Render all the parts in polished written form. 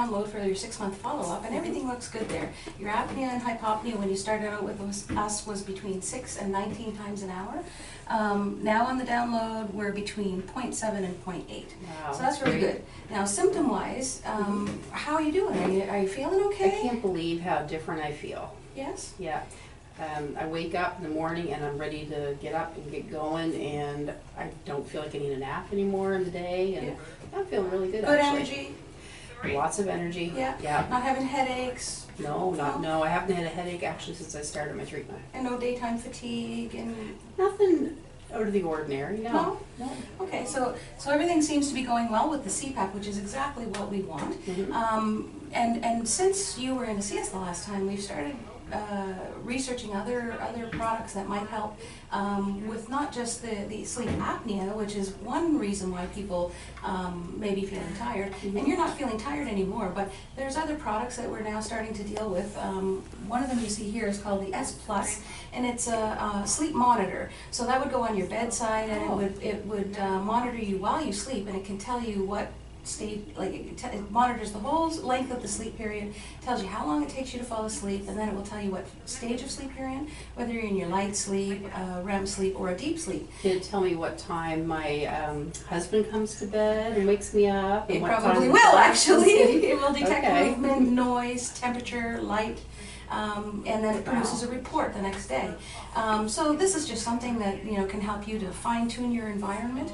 download for your 6-month follow-up, and everything looks good there. Your apnea and hypopnea when you started out with us was between 6 and 19 times an hour. Now on the download, we're between 0.7 and 0.8. Wow, so that's really good. Now symptom-wise, how are you doing? Are you feeling okay? I can't believe how different I feel. Yes? Yeah. I wake up in the morning and I'm ready to get up and get going, and I don't feel like I need a nap anymore in the day, and I'm feeling really good. Good actually. energy? Lots of energy. Yeah. Yeah. Not having headaches? No, I haven't had a headache actually since I started my treatment. And no daytime fatigue and Nothing out of the ordinary, no. Okay, so everything seems to be going well with the CPAP, which is exactly what we want. And since you were in a CS the last time, we've started researching other products that might help with not just the sleep apnea, which is one reason why people may be feeling tired. And you're not feeling tired anymore, but there's other products that we're now starting to deal with. One of them you see here is called the S Plus, and it's a sleep monitor. So that would go on your bedside, and it would monitor you while you sleep, and it can tell you what stage, like it monitors the whole length of the sleep period, tells you how long it takes you to fall asleep, and then it will tell you what stage of sleep you're in, whether you're in your light sleep, REM sleep, or a deep sleep. Can it tell me what time my husband comes to bed and wakes me up? It probably will, actually. It will detect movement, noise, temperature, light. And then it produces a report the next day. So this is just something that can help you to fine-tune your environment,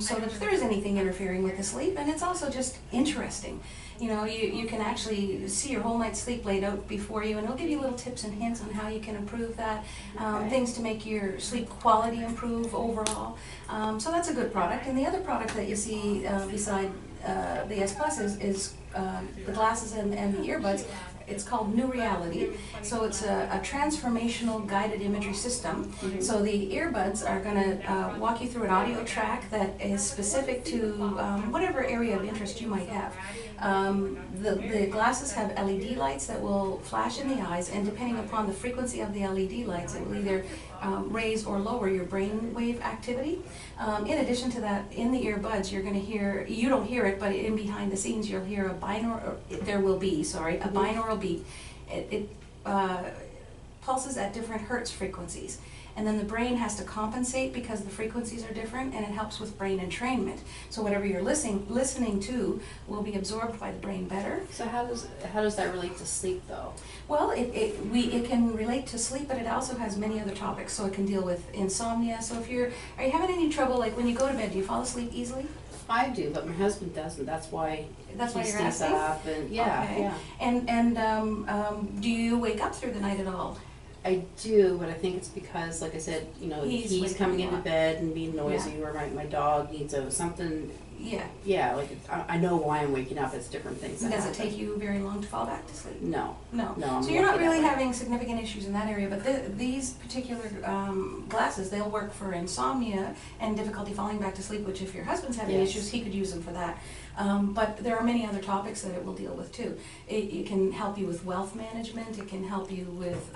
so that if there is anything interfering with the sleep, and it's also just interesting. You can actually see your whole night's sleep laid out before you, and it'll give you little tips and hints on how you can improve that, things to make your sleep quality improve overall. So that's a good product. And the other product that you see beside the S Plus is the glasses and the earbuds. It's called New Reality. So it's a transformational guided imagery system. So the earbuds are going to walk you through an audio track that is specific to whatever area of interest you might have. The glasses have LED lights that will flash in the eyes, and depending upon the frequency of the LED lights, it will either raise or lower your brain wave activity. In addition to that, in the earbuds, you're going to hear, you don't hear it, but in behind the scenes, you'll hear a binaural beat. It pulses at different hertz frequencies. And then the brain has to compensate because the frequencies are different, and it helps with brain entrainment. So whatever you're listening to will be absorbed by the brain better. So how does that relate to sleep though? Well, it can relate to sleep, but it also has many other topics. So it can deal with insomnia. So are you having any trouble, like when you go to bed, do you fall asleep easily? I do, but my husband doesn't. That's why you're stays asking? up, and yeah. And do you wake up through the night at all? I do, but I think it's because, like I said, he's coming into bed and being noisy, or my dog needs something. Yeah, like I know why I'm waking up. It's different things. Does it take you very long to fall back to sleep? No. So you're not really having significant issues in that area, but these particular glasses, they'll work for insomnia and difficulty falling back to sleep, which if your husband's having issues, he could use them for that. But there are many other topics that it will deal with too. It can help you with wealth management. It can help you with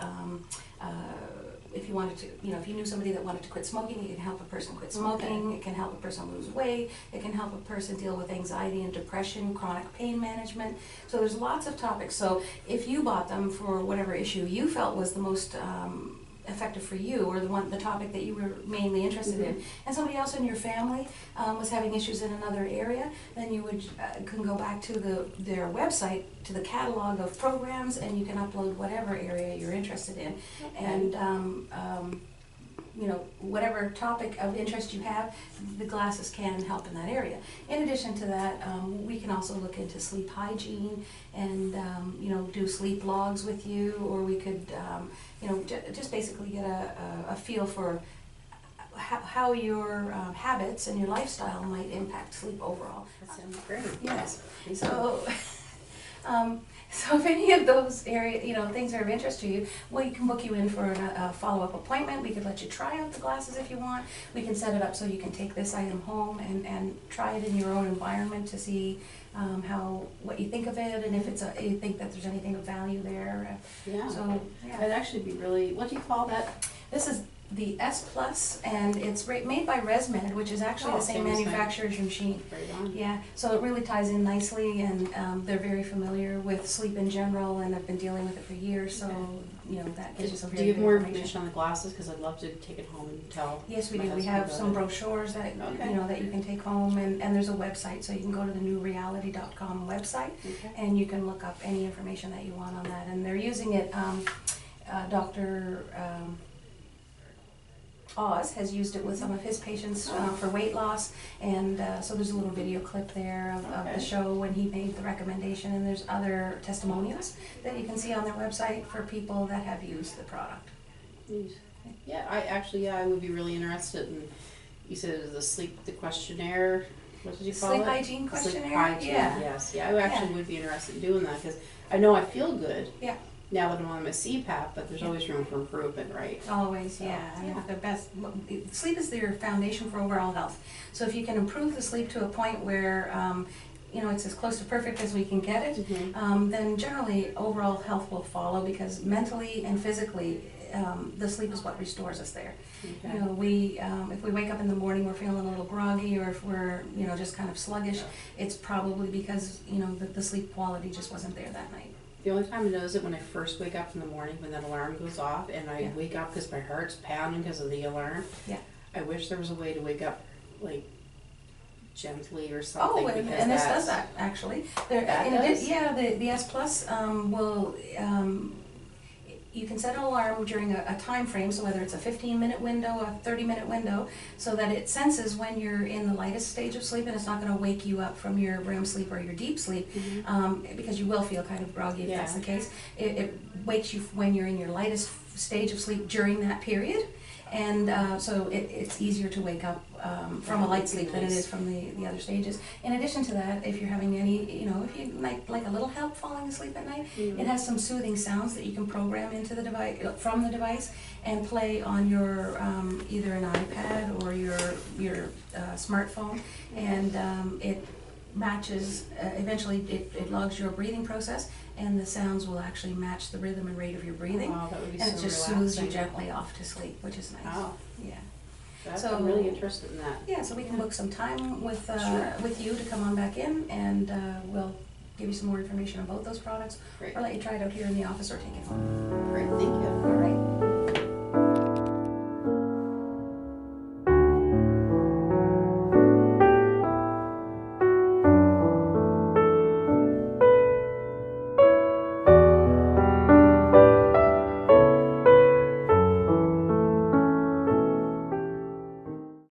if you wanted to, if you knew somebody that wanted to quit smoking, it can help a person quit smoking. It can help a person lose weight. It can help a person deal with anxiety and depression, chronic pain management. So there's lots of topics. So if you bought them for whatever issue you felt was the most effective for you, or the topic that you were mainly interested in, and somebody else in your family was having issues in another area, then you can go back to their website, to the catalog of programs, and you can upload whatever area you're interested in. And whatever topic of interest you have, the glasses can help in that area. In addition to that, we can also look into sleep hygiene and do sleep logs with you, or we could just basically get a feel for how your habits and your lifestyle might impact sleep overall. That sounds great. Yes. So if any of those things are of interest to you, we can book you in for a follow-up appointment. We could let you try out the glasses if you want. We can set it up so you can take this item home and try it in your own environment to see what you think of it, and if you think that there's anything of value there. Yeah. So It'd actually be really. What do you call that? This is the S Plus, and it's made by ResMed, which is actually the same manufacturer as your machine. Right on. Yeah, so it really ties in nicely, and they're very familiar with sleep in general, and have been dealing with it for years. So that gives you some. Do you have more information on the glasses? Because I'd love to take it home and tell. Yes, we do. We have some brochures that that you can take home, and there's a website, so you can go to the newreality.com website, and you can look up any information that you want on that. And they're using it. Dr. Oz has used it with some of his patients for weight loss, and so there's a little video clip there of the show when he made the recommendation, and there's other testimonials that you can see on their website for people that have used the product. Yeah, I would be really interested in, you said it was the questionnaire, what did you call it? Sleep hygiene questionnaire? Sleep hygiene, yes. Yeah, I actually would be interested in doing that, because I know I feel good. Yeah. Now that I'm on my CPAP, but there's always room for improvement, right? Always, So, yeah. The best sleep is your foundation for overall health. So if you can improve the sleep to a point where it's as close to perfect as we can get it, then generally overall health will follow, because mentally and physically, the sleep is what restores us there. Okay. If we wake up in the morning, we're feeling a little groggy, or if we're just kind of sluggish, it's probably because the sleep quality just wasn't there that night. The only time I notice it when I first wake up in the morning, when that alarm goes off, and I wake up because my heart's pounding because of the alarm. Yeah. I wish there was a way to wake up like gently or something. Oh, and this does that actually. The S Plus will. You can set an alarm during a time frame, so whether it's a 15-minute window, a 30-minute window, so that it senses when you're in the lightest stage of sleep, and it's not going to wake you up from your REM sleep or your deep sleep, because you will feel kind of groggy if that's the case. It wakes you when you're in your lightest stage of sleep during that period, and so it's easier to wake up from a light sleep than it is from the other stages. In addition to that, if you're having any, if you like a little help falling asleep at night, it has some soothing sounds that you can program into the device, from the device, and play on your either an iPad or your smartphone, and it matches, eventually it logs your breathing process, and the sounds will actually match the rhythm and rate of your breathing. Oh, that would be and so it just relaxing. soothes you gently off to sleep, which is nice. Oh. Yeah. So I'm really interested in that. Yeah, so we can book some time with you to come on back in, and we'll give you some more information about those products, or let you try it out here in the office or take it home. Great, thank you. All right.